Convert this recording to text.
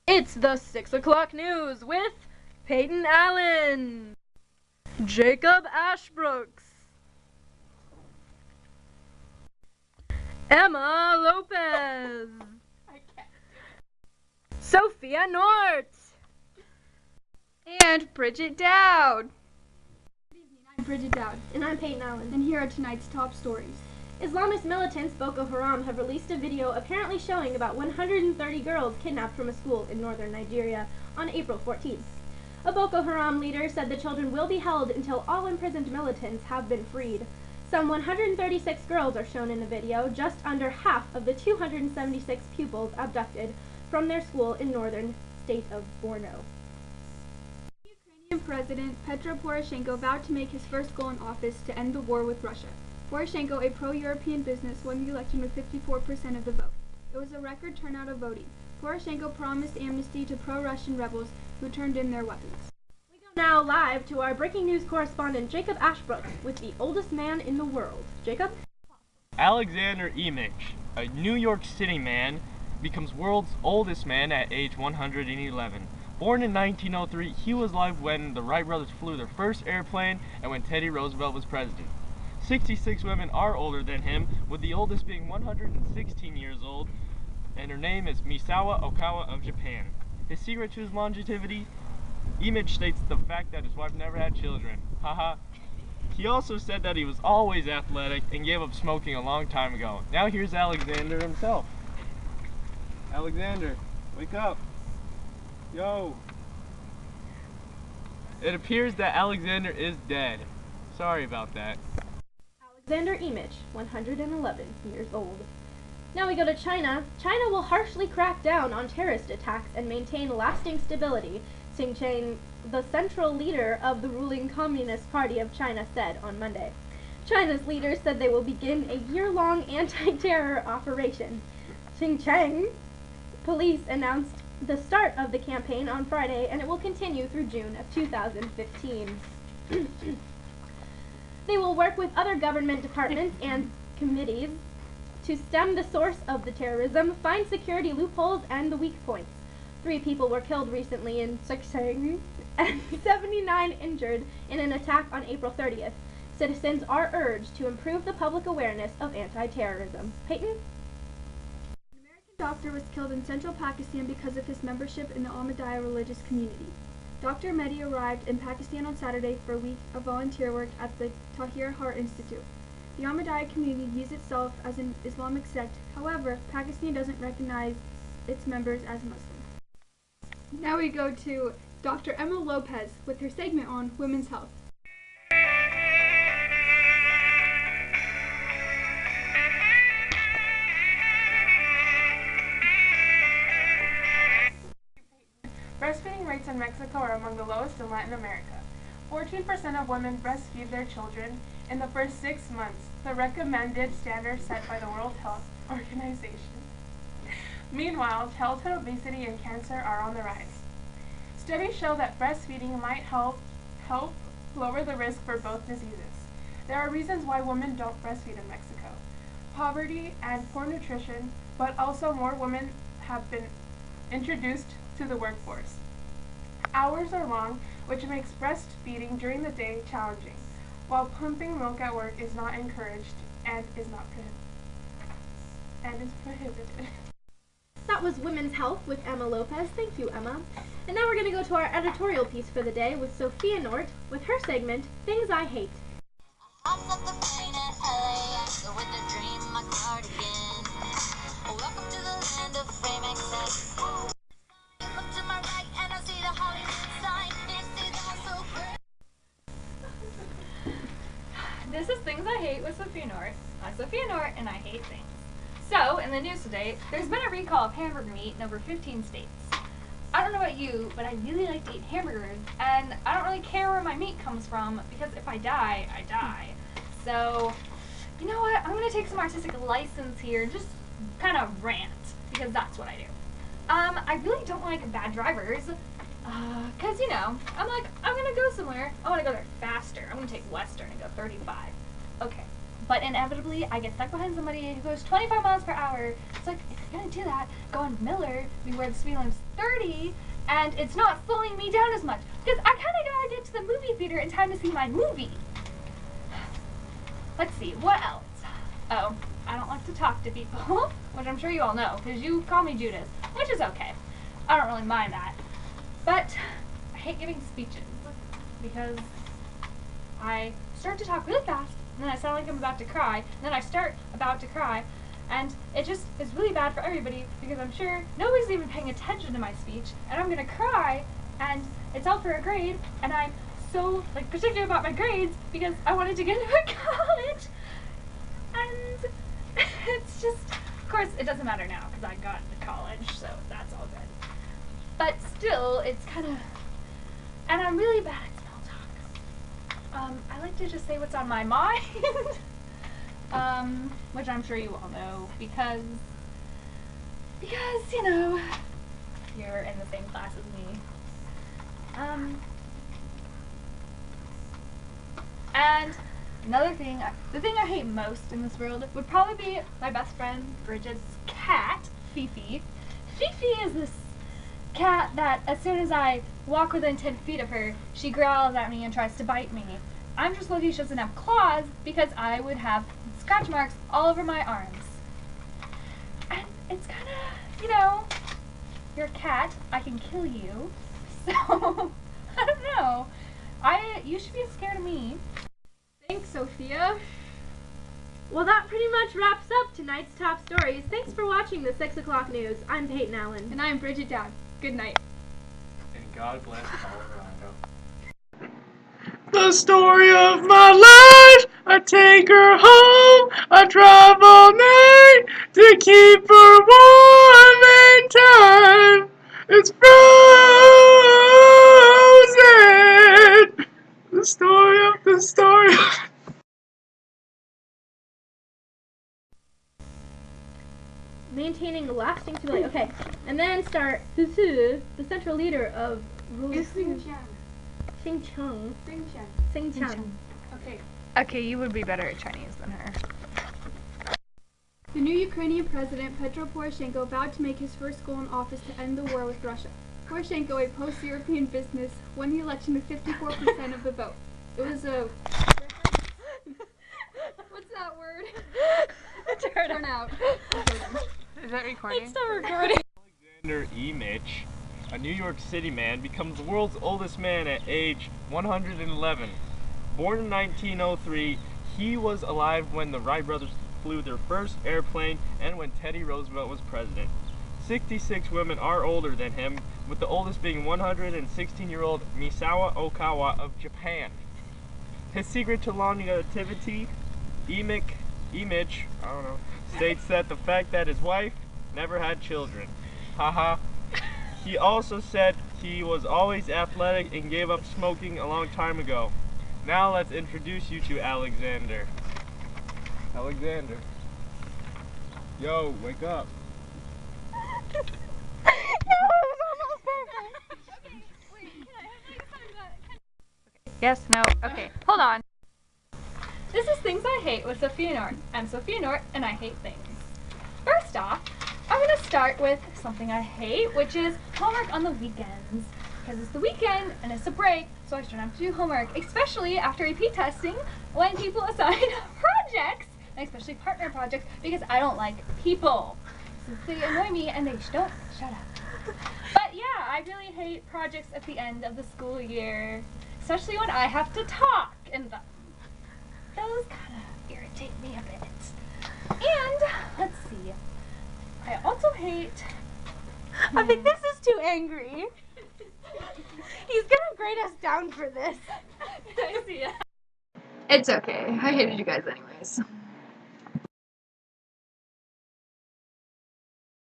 It's the 6 o'clock news with Peyton Allen, Jacob Ashbrooks, Emma Lopez, Sophia Nort, and Bridget Dowd. Good evening, I'm Bridget Dowd. and I'm Peyton Allen. And here are tonight's top stories. Islamist militants Boko Haram have released a video apparently showing about 130 girls kidnapped from a school in northern Nigeria on April 14th. A Boko Haram leader said the children will be held until all imprisoned militants have been freed. Some 136 girls are shown in the video, just under half of the 276 pupils abducted from their school in northern state of Borno. Ukrainian President Petro Poroshenko vowed to make his first goal in office to end the war with Russia. Poroshenko, a pro-European business, won the election with 54% of the vote. It was a record turnout of voting. Poroshenko promised amnesty to pro-Russian rebels who turned in their weapons. We go now live to our breaking news correspondent Jacob Ashbrooks with the oldest man in the world. Jacob? Alexander Imich, a New York City man, becomes world's oldest man at age 111. Born in 1903, he was alive when the Wright brothers flew their first airplane and when Teddy Roosevelt was president. 66 women are older than him, with the oldest being 116 years old, and her name is Misawa Okawa of Japan. His secret to his longevity? Imich states the fact that his wife never had children. Haha. He also said that he was always athletic and gave up smoking a long time ago. Now here's Alexander himself. Alexander, wake up. Yo. It appears that Alexander is dead. Sorry about that. Alexander Imich, 111 years old. Now we go to China. China will harshly crack down on terrorist attacks and maintain lasting stability, Xi Jinping, the central leader of the ruling Communist Party of China, said on Monday. China's leader said they will begin a year-long anti-terror operation. Xinjiang police announced the start of the campaign on Friday, and it will continue through June of 2015. They will work with other government departments and committees to stem the source of the terrorism, find security loopholes, and the weak points. 3 people were killed recently in Xinjiang and 79 injured in an attack on April 30th. Citizens are urged to improve the public awareness of anti-terrorism. Peyton? An American doctor was killed in central Pakistan because of his membership in the Ahmadiyya religious community. Dr. Mehdi arrived in Pakistan on Saturday for a week of volunteer work at the Tahir Heart Institute. The Ahmadiyya community views itself as an Islamic sect. However, Pakistan doesn't recognize its members as Muslim. Now we go to Dr. Emma Lopez with her segment on women's health. Breastfeeding rates in Mexico are among the lowest in Latin America. 14% of women breastfeed their children in the first 6 months, the recommended standard set by the World Health Organization. Meanwhile, childhood obesity and cancer are on the rise. Studies show that breastfeeding might help lower the risk for both diseases. There are reasons why women don't breastfeed in Mexico. Poverty and poor nutrition, but also more women have been introduced to the workforce. Hours are long, which makes breastfeeding during the day challenging, while pumping milk at work is not encouraged and is prohibited. That was Women's Health with Emma Lopez. Thank you, Emma. And now we're going to go to our editorial piece for the day with Sophia Nort with her segment, Things I Hate. I felt the pain at LAX with a dream, my cardigan. Welcome to the land of frame access. Look to my right and I see the Hollywood sign. This is also great. This is Things I Hate with Sophia Nort. I'm Sophia Nort and I hate things. So, in the news today, there's been a recall of hamburger meat in over 15 states. I don't know about you, but I really like to eat hamburgers, and I don't really care where my meat comes from, because if I die, I die. So, you know what, I'm going to take some artistic license here and just kind of rant, because that's what I do. I really don't like bad drivers, because, you know, I'm like, I'm going to go somewhere, I want to go there faster, I'm going to take Western and go 35. Okay. But inevitably, I get stuck behind somebody who goes 25 miles per hour. It's like, if you're going to do that, go on Miller, where the speed limit's 30 and it's not slowing me down as much because I kind of gotta get to the movie theater in time to see my movie. Let's see, what else? Oh, I don't like to talk to people, which I'm sure you all know because you call me Judas, which is okay. I don't really mind that. But I hate giving speeches because I start to talk really fast and then I sound like I'm about to cry, and then I start about to cry, and it just is really bad for everybody because I'm sure nobody's even paying attention to my speech, and I'm gonna cry, and it's all for a grade, and I'm so particular about my grades because I wanted to get into college, and it's just, of course, it doesn't matter now because I got into college, so that's all good. But still, it's kind of, and I'm really bad at small talk. I like to just say what's on my mind, which I'm sure you all know because, you know, you're in the same class as me. And another thing, the thing I hate most in this world would probably be my best friend Bridget's cat, Fifi. Fifi is this cat that as soon as I walk within 10 feet of her, she growls at me and tries to bite me. I'm just lucky she doesn't have claws because I would have scratch marks all over my arms. And it's kind of, you know, you're a cat, I can kill you, so I don't know. You should be scared of me. Thanks, Sophia. Well, that pretty much wraps up tonight's top stories. Thanks for watching the 6 o'clock news. I'm Peyton Allen. And I'm Bridget Dowd. Good night. And God bless Colorado. The story of my life, I take her home, I drive all night to keep her warm in time. It's frozen. The story of Maintaining lasting stability. Okay, and then start. The central leader of Xinjiang. Okay. Okay, you would be better at Chinese than her. The new Ukrainian president, Petro Poroshenko, vowed to make his first goal in office to end the war with Russia. Poroshenko, a post-European business, won the election with 54% of the vote. It was a... What's that word? Turnout. Is that recording? It's not recording. Alexander Mitch, a New York City man, becomes the world's oldest man at age 111. Born in 1903, he was alive when the Wright brothers flew their first airplane and when Teddy Roosevelt was president. 66 women are older than him, with the oldest being 116-year-old Misawa Okawa of Japan. His secret to longevity, Mitch, states that the fact that his wife never had children. Haha. He also said he was always athletic and gave up smoking a long time ago. Now let's introduce you to Alexander. Alexander. Yo, wake up. Yes, no, okay, hold on. This is Things I Hate with Sophia North. I'm Sophia North, and I hate things. First off, I'm going to start with something I hate, which is homework on the weekends. Because it's the weekend, and it's a break, so I shouldn't have to do homework, especially after AP testing, when people assign projects, and especially partner projects, because I don't like people. Since they annoy me, and they don't shut up. But yeah, I really hate projects at the end of the school year, especially when I have to talk, and those kind of irritate me a bit. And, let's see, I also hate... I think this is too angry. He's gonna grade us down for this. I see it. It's okay. I hated you guys anyways.